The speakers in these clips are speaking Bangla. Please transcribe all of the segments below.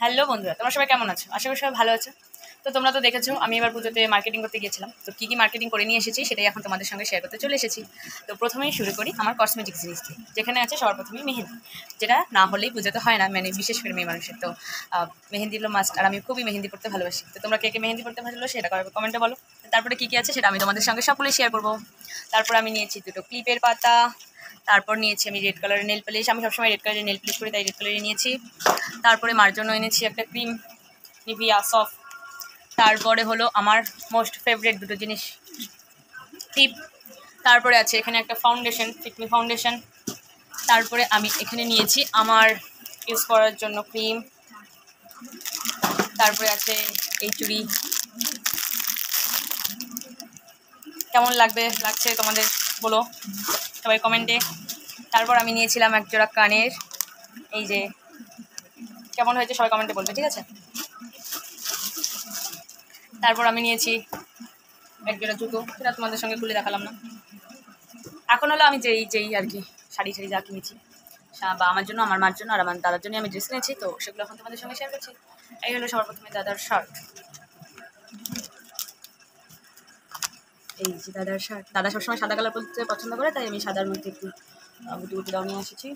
হ্যালো বন্ধুরা, তোমরা সবাই কেমন আছো? আশা করি সবাই ভালো আছো। তো তোমরা তো দেখেছো আমি এবার পুজোতে মার্কেটিং করতে গিয়েছিলাম। তো কী কী মার্কেটিং করে নিয়ে এসেছি সেটাই এখন তোমাদের সঙ্গে শেয়ার করতে চলে এসেছি। তো প্রথমেই শুরু করি আমার কসমেটিক্স জিনিস দিয়ে, যেখানে আছে সবার প্রথমেই মেহেন্দি, যেটা না হলেই পুজোতে হয় না, মানে বিশেষ করে মেয়ে মানুষের। তো মেহেন্দি হলো মাস্ট, আর আমি খুবই মেহেন্দি পড়তে ভালোবাসি। তো তোমরা কে কে মেহেন্দি পড়তে ভালোবাসো সেটা কমেন্টে বলো। তারপরে কী কী আছে সেটা আমি তোমাদের সঙ্গে সবগুলোই শেয়ার করবো। তারপর আমি নিয়েছি দুটো ক্লিপের পাতা। তারপর নিয়েছি আমি রেড কালারের নেল পালিশ, আমি সবসময় রেড কালারের নেল পালিশ করি, তাই রেড কালারের নিয়েছি। তারপরে মার জন্য এনেছি একটা ক্রিম, নিভিয়া সফট। তারপরে হলো আমার মোস্ট ফেভারিট দুটো জিনিস, টিপ। তারপরে আছে এখানে একটা ফাউন্ডেশন, ফিটমি ফাউন্ডেশন। তারপরে আমি এখানে নিয়েছি আমার ইউজ করার জন্য ক্রিম। তারপরে আছে এই চুড়ি, কেমন লাগছে তোমাদের বলো সবাই কমেন্টে। তারপর আমি নিয়েছিলাম এক জোড়া কানের, এই যে, কেমন হয়েছে সবাই কমেন্টে বলবে, ঠিক আছে। তারপর আমি নিয়েছি এক জোড়া জুতো, সেটা তোমাদের সঙ্গে খুলে দেখালাম না। এখন হলো আমি যেই আর কি শাড়ি যা কিনেছি, বা আমার জন্য, আমার মার জন্য আর আমার দাদার জন্য আমি ড্রেস কিনেছি, তো সেগুলো এখন তোমাদের সঙ্গে শেয়ার করছি। এই হলো সবার প্রথমে দাদার শার্ট, এই যে দাদার শার্ট। দাদা সবসময় সাদা কালার পরতে পছন্দ করে, তাই আমি সাদার মধ্যে একটু গুটি গুটি রঙ নিয়ে এসেছি।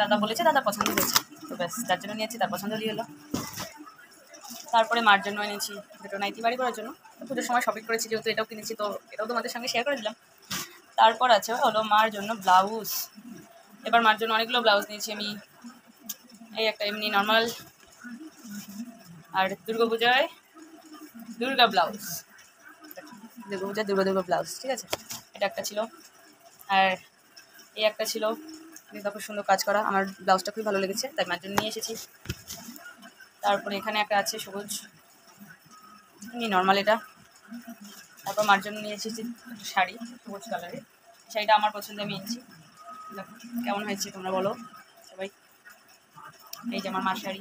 দাদা বলেছে, দাদা পছন্দ হয়েছে, তো ব্যাস তার জন্য নিয়েছি, তার পছন্দ হলো। তারপরে মার জন্য এনেছি দুটো নাইটি বাড়ি করার জন্য, পুজোর সময় শপিং করেছি যেহেতু, এটাও কিনেছি, তো এটাও তোমাদের সঙ্গে শেয়ার করে দিলাম। তারপর আছে হলো মার জন্য ব্লাউজ। এবার মার জন্য অনেকগুলো ব্লাউজ নিয়েছি আমি, এই একটা এমনি নর্মাল, আর দুর্গা ব্লাউজ, দুর্গা ব্লাউজ, ঠিক আছে। এটা একটা ছিল, আর এই একটা ছিল, এটা খুব সুন্দর কাজ করা, আমার ব্লাউজটা খুবই ভালো লেগেছে, তাই মার জন্য নিয়ে এসেছি। তারপরে এখানে একটা আছে সবুজ, এমনি নর্মাল এটা। তারপর মার জন্য নিয়ে এসেছি শাড়ি, সবুজ কালারের শাড়িটা আমার পছন্দ, আমি এনেছি। কেমন হয়েছে তোমরা বলো সবাই। এই যে আমার মার শাড়ি।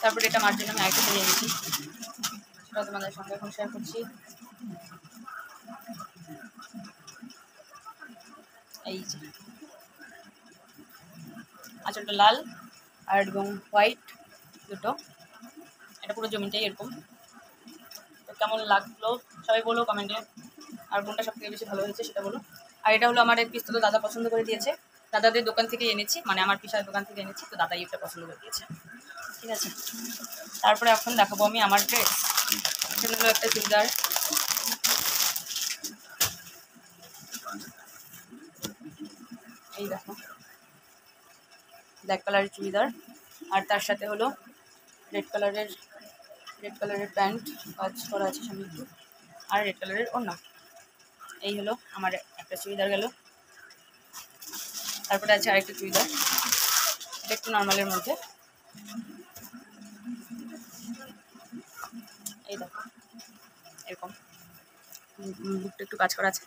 তারপরে এটা মার জন্য আমি আরেকটা শাড়ি এনেছি, সেটা তোমাদের সঙ্গে এখন শেয়ার করছি। এই যে আঁচলটা লাল আর এবং হোয়াইট দুটো, এটা পুরো জমিটাই এরকম। তো কেমন লাগলো সবাই বলো কমেন্টে, আর কোনটা সব থেকে বেশি ভালো হয়েছে সেটা বলো। আর এটা হলো আমার এক পিস, তো দাদা পছন্দ করে দিয়েছে, দাদাদের দোকান থেকে এনেছি, মানে আমার পিসার দোকান থেকে এনেছি, তো দাদাই এটা পছন্দ করে দিয়েছে, ঠিক আছে। তারপরে এখন দেখাবো আমি আমার ড্রেস। এখানে হলো একটা চুড়িদার, এই দেখো ব্ল্যাক কালারের চুড়িদার, আর তার সাথে হলো রেড কালারের প্যান্ট, কাজ করা আছে সামনে একটু, আর রেড কালারের ওড়না। এই হলো আমার একটা চুড়িদার গেল। তারপরে আছে আরেকটা চুড়িদার, এটা একটু নর্মালের মধ্যে, এই দেখো এরকম বুকটা একটু কাজ করা আছে।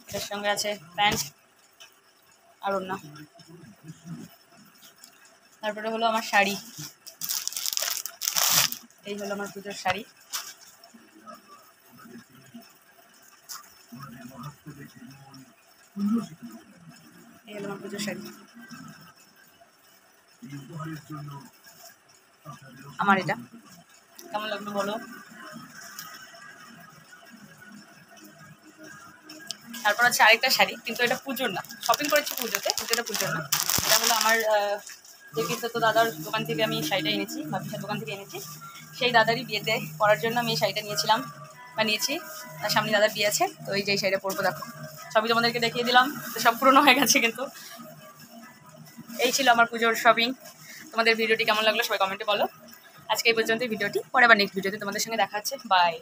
এটার সঙ্গে আছে প্যান্ট আর ওড়না। তারপরে হলো আমার শাড়ি, এই হলো আমার পুজোর শাড়ি। এই হলো আমার পুজোর শাড়ি, আমার এটা কেমন লাগলো বলো। তারপর আছে আরেকটা শাড়ি, কিন্তু এটা পুজোর না, শপিং করেছি পুজোতে, কিন্তু এটা পুজোর না। এটা হলো আমার যে তো দাদার দোকান থেকে আমি শাড়িটা এনেছি, ভাবিসার দোকান থেকে এনেছি, সেই দাদারই বিয়েতে পরার জন্য আমি এই শাড়িটা নিয়েছিলাম বা নিয়েছি। তার সামনে দাদার বিয়ে আছে, তো এই যে শাড়িটা পরবো, দেখো সবই তোমাদেরকে দেখিয়ে দিলাম, তো সব পুরনো হয়ে গেছে কিন্তু। এই ছিল আমার পুজোর শপিং। তোমাদের ভিডিওটি কেমন লাগলো সবাই কমেন্টে বলো। আজকে এই পর্যন্ত ভিডিওটি, পরে আবার নেক্সট ভিডিওতে তোমাদের সঙ্গে দেখা হচ্ছে, বাই।